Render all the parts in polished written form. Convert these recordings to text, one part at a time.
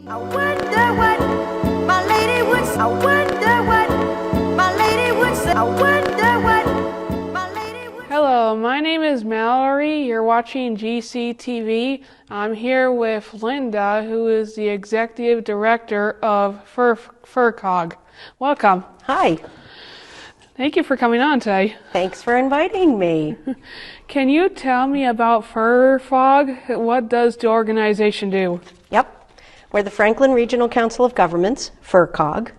I wonder what my lady would say. I wonder what my lady would say. I wonder what my lady would say. Hello, my name is Malerie. You're watching GCTV. I'm here with Linda, who is the Executive Director of FRCOG. Welcome. Hi. Thank you for coming on today. Thanks for inviting me. Can you tell me about FRCOG? What does the organization do? Yep. We're the Franklin Regional Council of Governments, FRCOG,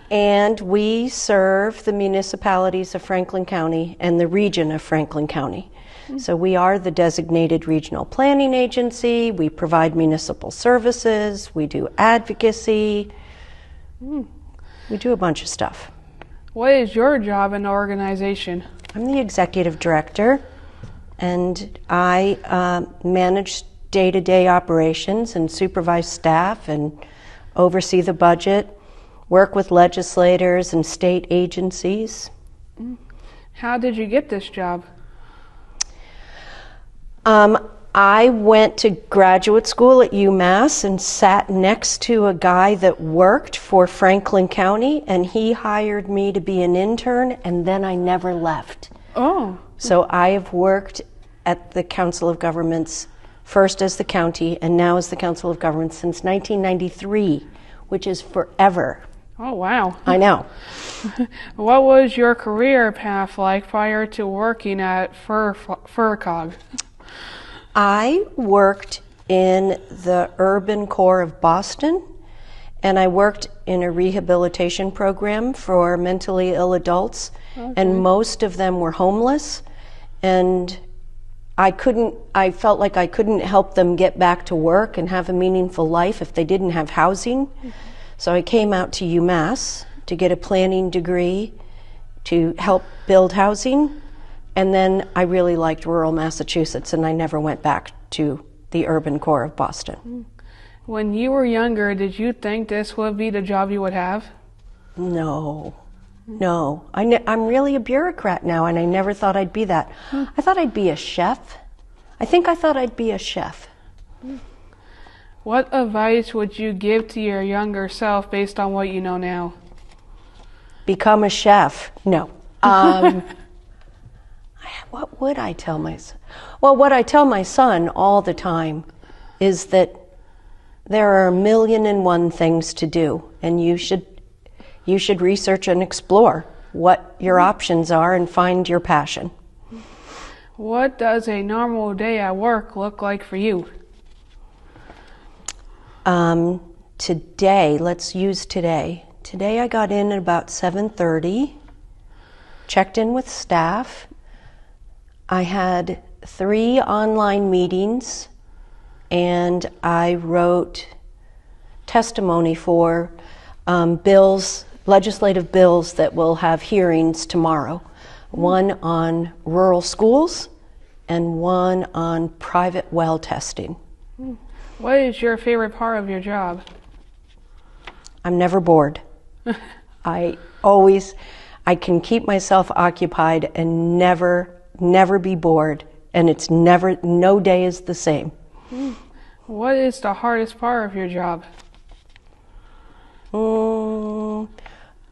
and we serve the municipalities of Franklin County and the region of Franklin County. So we are the designated regional planning agency. We provide municipal services. We do advocacy. We do a bunch of stuff. What is your job in the organization? I'm the executive director, and I manage day-to-day operations and supervise staff and oversee the budget, work with legislators and state agencies. How did you get this job? I went to graduate school at UMass and sat next to a guy that worked for Franklin County, and he hired me to be an intern, and then I never left. Oh. So I have worked at the Council of Governments, first as the county and now as the Council of Governments since 1993, which is forever. Oh, wow. I know. What was your career path like prior to working at FRCOG? I worked in the urban core of Boston, and I worked in a rehabilitation program for mentally ill adults, and most of them were homeless, and I felt like I couldn't help them get back to work and have a meaningful life if they didn't have housing. So I came out to UMass to get a planning degree to help build housing. And then I really liked rural Massachusetts, and I never went back to the urban core of Boston. When you were younger, did you think this would be the job you would have? No. I'm really a bureaucrat now, and I never thought I'd be that. I thought I'd be a chef. I thought I'd be a chef. What advice would you give to your younger self based on what you know now? Become a chef. No. What would I tell my son? Well, what I tell my son all the time is that there are 1,000,001 things to do, and you should research and explore what your options are and find your passion. What does a normal day at work look like for you? Today, let's use today. Today I got in at about 7:30, checked in with staff. I had 3 online meetings, and I wrote testimony for legislative bills that will have hearings tomorrow. One on rural schools and one on private well testing. What is your favorite part of your job? I'm never bored. I can keep myself occupied and never be bored, and no day is the same. What is the hardest part of your job?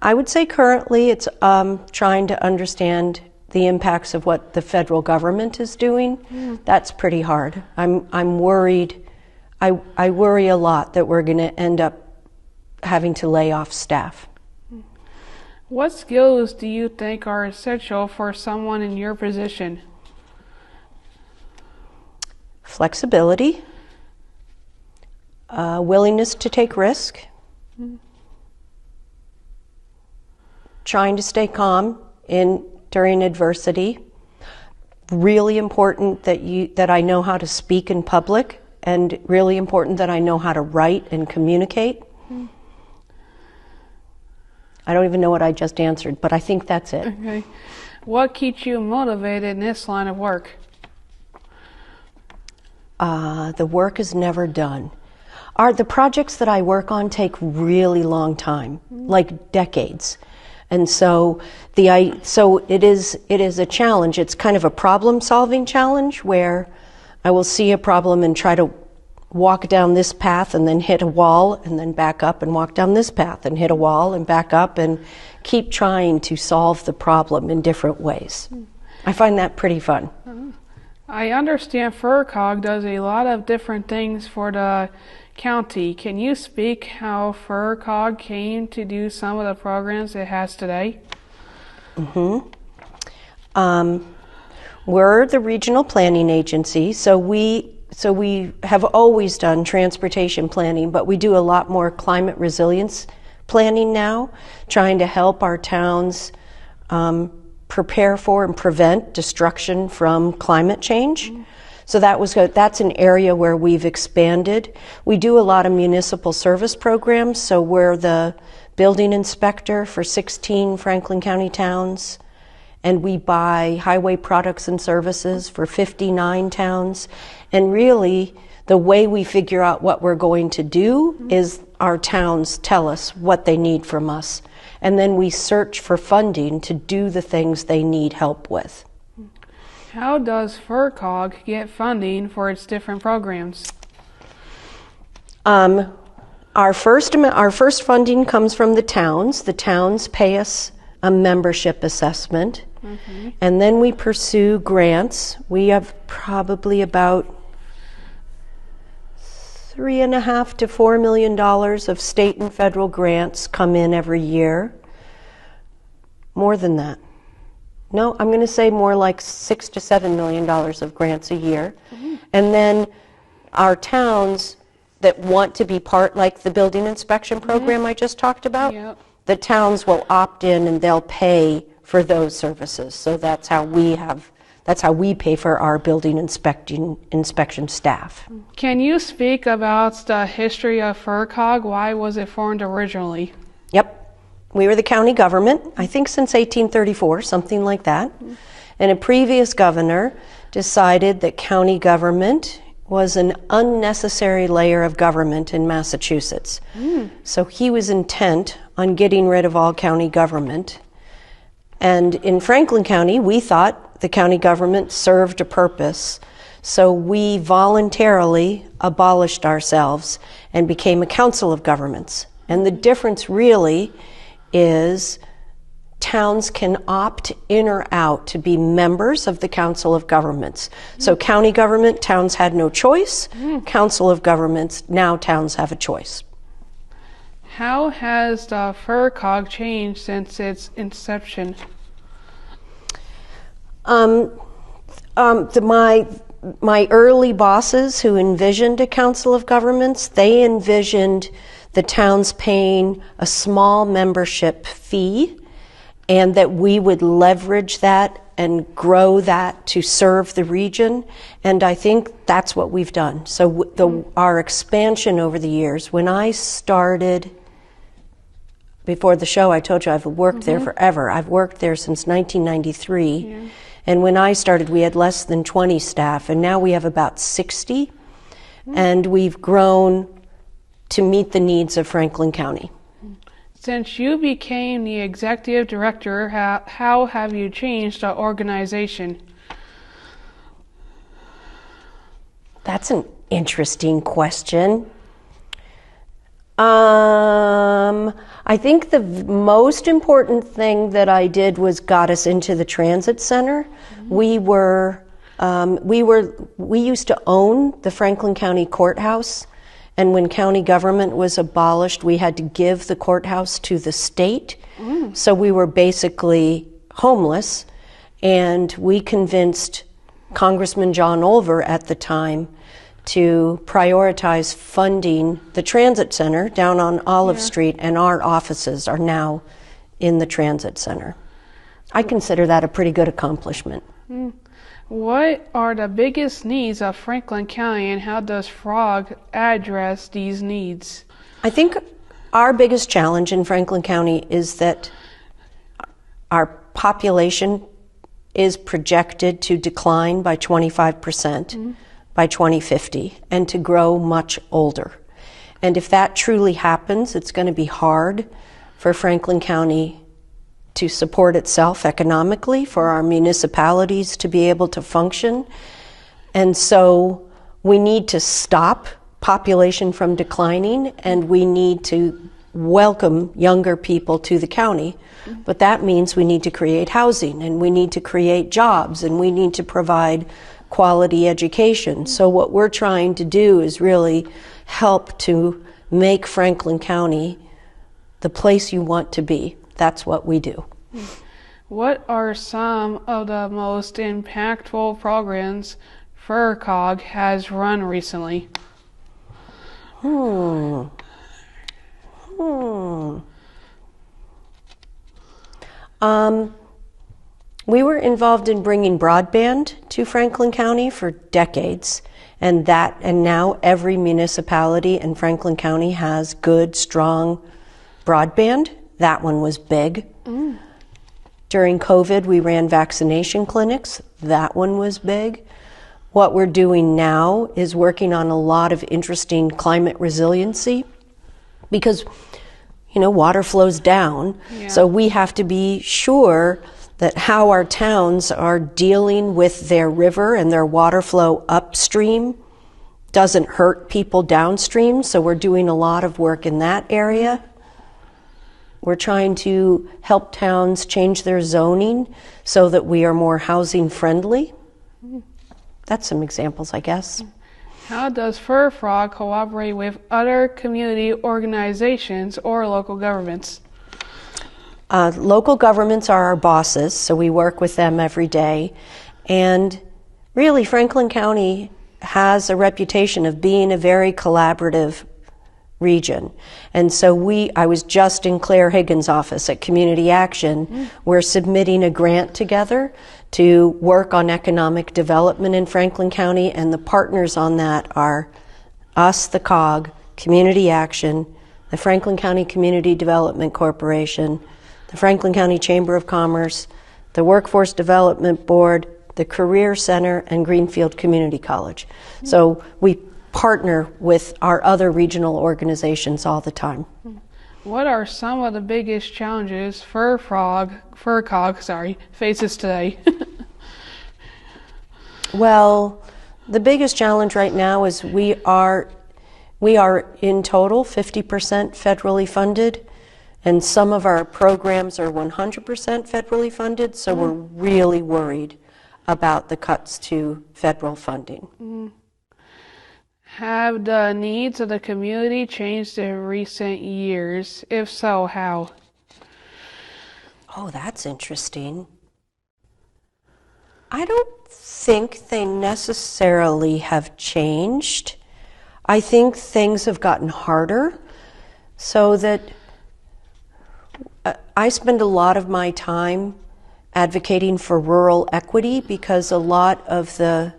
I would say currently it's trying to understand the impacts of what the federal government is doing. That's pretty hard. I'm worried. I worry a lot that we're going to end up having to lay off staff. What skills do you think are essential for someone in your position? Flexibility, willingness to take risk, trying to stay calm during adversity. Really important that I know how to speak in public, and really important that I know how to write and communicate. I don't even know what I just answered, but I think that's it. Okay. What keeps you motivated in this line of work? The work is never done. The projects that I work on take really long time, like decades. And so it is a challenge. It's kind of a problem-solving challenge where I will see a problem and try to walk down this path and then hit a wall and then back up and walk down this path and hit a wall and back up and keep trying to solve the problem in different ways. I find that pretty fun. I understand FRCOG does a lot of different things for the county. Can you speak how FRCOG came to do some of the programs it has today? We're the regional planning agency, so we have always done transportation planning, but we do a lot more climate resilience planning now, trying to help our towns prepare for and prevent destruction from climate change. So that's an area where we've expanded. We do a lot of municipal service programs, so we're the building inspector for 16 Franklin County towns, and we buy highway products and services for 59 towns. And really, the way we figure out what we're going to do is our towns tell us what they need from us, and then we search for funding to do the things they need help with. How does FRCOG get funding for its different programs? Our first funding comes from the towns. The towns pay us a membership assessment, and then we pursue grants. We have probably about $3.5 to $4 million of state and federal grants come in every year. More than that. No, I'm going to say more like $6 to $7 million of grants a year. And then our towns that want to be part, like the building inspection program I just talked about, the towns will opt in and they'll pay for those services. So that's how we pay for our building inspection staff. Can you speak about the history of FRCOG? Why was it formed originally? Yep. We were the county government, I think since 1834, something like that. And a previous governor decided that county government was an unnecessary layer of government in Massachusetts. So he was intent on getting rid of all county government. And in Franklin County, we thought the county government served a purpose. So we voluntarily abolished ourselves and became a council of governments. And the difference really is towns can opt in or out to be members of the Council of Governments. So county government, towns had no choice. Council of Governments, now towns have a choice. How has the FRCOG changed since its inception? My early bosses who envisioned a Council of Governments, they envisioned the towns paying a small membership fee, and that we would leverage that and grow that to serve the region. And I think that's what we've done. So our expansion over the years, when I started, before the show I told you I've worked there forever. I've worked there since 1993. And when I started we had less than 20 staff, and now we have about 60. And we've grown to meet the needs of Franklin County. Since you became the executive director, how have you changed the organization? That's an interesting question. I think the most important thing that I did was got us into the transit center. We used to own the Franklin County Courthouse. And when county government was abolished, we had to give the courthouse to the state. So we were basically homeless. And we convinced Congressman John Olver at the time to prioritize funding the transit center down on Olive Street, and our offices are now in the transit center. I consider that a pretty good accomplishment. What are the biggest needs of Franklin County, and how does FRCOG address these needs? I think our biggest challenge in Franklin County is that our population is projected to decline by 25% by 2050 and to grow much older. And if that truly happens, it's going to be hard for Franklin County to support itself economically, for our municipalities to be able to function. And so we need to stop population from declining, and we need to welcome younger people to the county. But that means we need to create housing, and we need to create jobs, and we need to provide quality education. So what we're trying to do is really help to make Franklin County the place you want to be. That's what we do. What are some of the most impactful programs FRCOG has run recently? We were involved in bringing broadband to Franklin County for decades, and now every municipality in Franklin County has good, strong broadband. That one was big. During COVID, we ran vaccination clinics. That one was big. What we're doing now is working on a lot of interesting climate resiliency, because water flows down. So we have to be sure that how our towns are dealing with their river and their water flow upstream doesn't hurt people downstream. So we're doing a lot of work in that area. We're trying to help towns change their zoning so that we are more housing friendly. That's some examples, I guess. How does FRCOG collaborate with other community organizations or local governments? Local governments are our bosses, so we work with them every day. And really, Franklin County has a reputation of being a very collaborative region. And so I was just in Claire Higgins' office at Community Action. We're submitting a grant together to work on economic development in Franklin County, and the partners on that are us, the COG, Community Action, the Franklin County Community Development Corporation, the Franklin County Chamber of Commerce, the Workforce Development Board, the Career Center, and Greenfield Community College. So we partner with our other regional organizations all the time. What are some of the biggest challenges FRCOG faces today? Well, the biggest challenge right now is we are in total 50% federally funded, and some of our programs are 100% federally funded, so we're really worried about the cuts to federal funding. Have the needs of the community changed in recent years? If so, how? Oh, that's interesting. I don't think they necessarily have changed. I think things have gotten harder, so that I spend a lot of my time advocating for rural equity, because a lot of the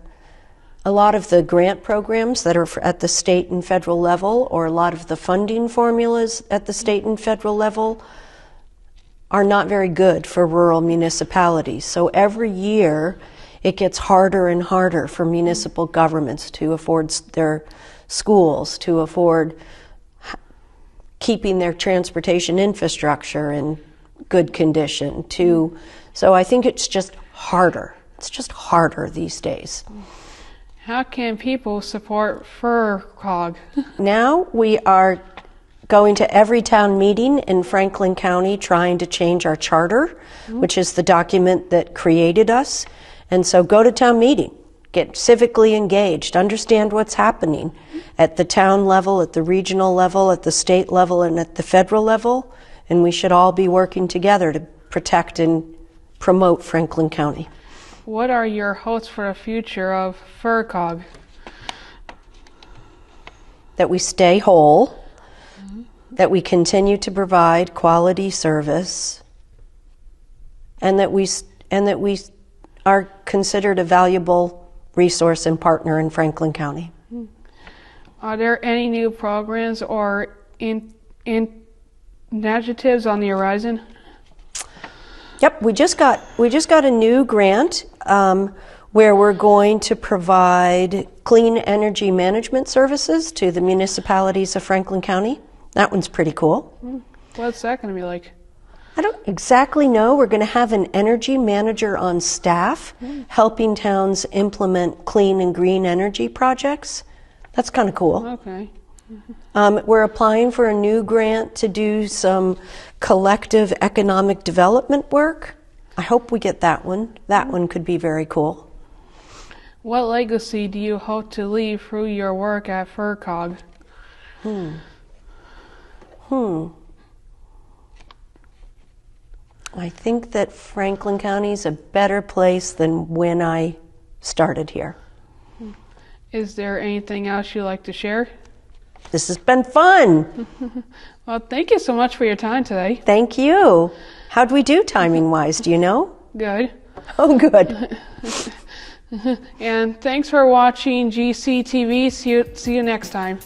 grant programs that are at the state and federal level, or a lot of the funding formulas at the state and federal level, are not very good for rural municipalities. So every year it gets harder and harder for municipal governments to afford their schools, to afford keeping their transportation infrastructure in good condition. So I think it's just harder. It's just harder these days. How can people support FRCOG? Now we are going to every town meeting in Franklin County trying to change our charter, which is the document that created us. And so go to town meeting, get civically engaged, understand what's happening at the town level, at the regional level, at the state level, and at the federal level. And we should all be working together to protect and promote Franklin County. What are your hopes for the future of FRCOG? That we stay whole, that we continue to provide quality service, and that we are considered a valuable resource and partner in Franklin County. Are there any new programs or initiatives on the horizon? Yep, we just got a new grant where we're going to provide clean energy management services to the municipalities of Franklin County. That one's pretty cool. What's that going to be like? I don't exactly know. We're going to have an energy manager on staff helping towns implement clean and green energy projects. That's kind of cool. Okay. We're applying for a new grant to do some collective economic development work. I hope we get that one. That one could be very cool. What legacy do you hope to leave through your work at FRCOG? I think that Franklin County is a better place than when I started here. Is there anything else you'd like to share? This has been fun. Well, thank you so much for your time today. Thank you. How'd we do timing-wise? Do you know? Good. Oh, good. And thanks for watching GCTV. See you next time.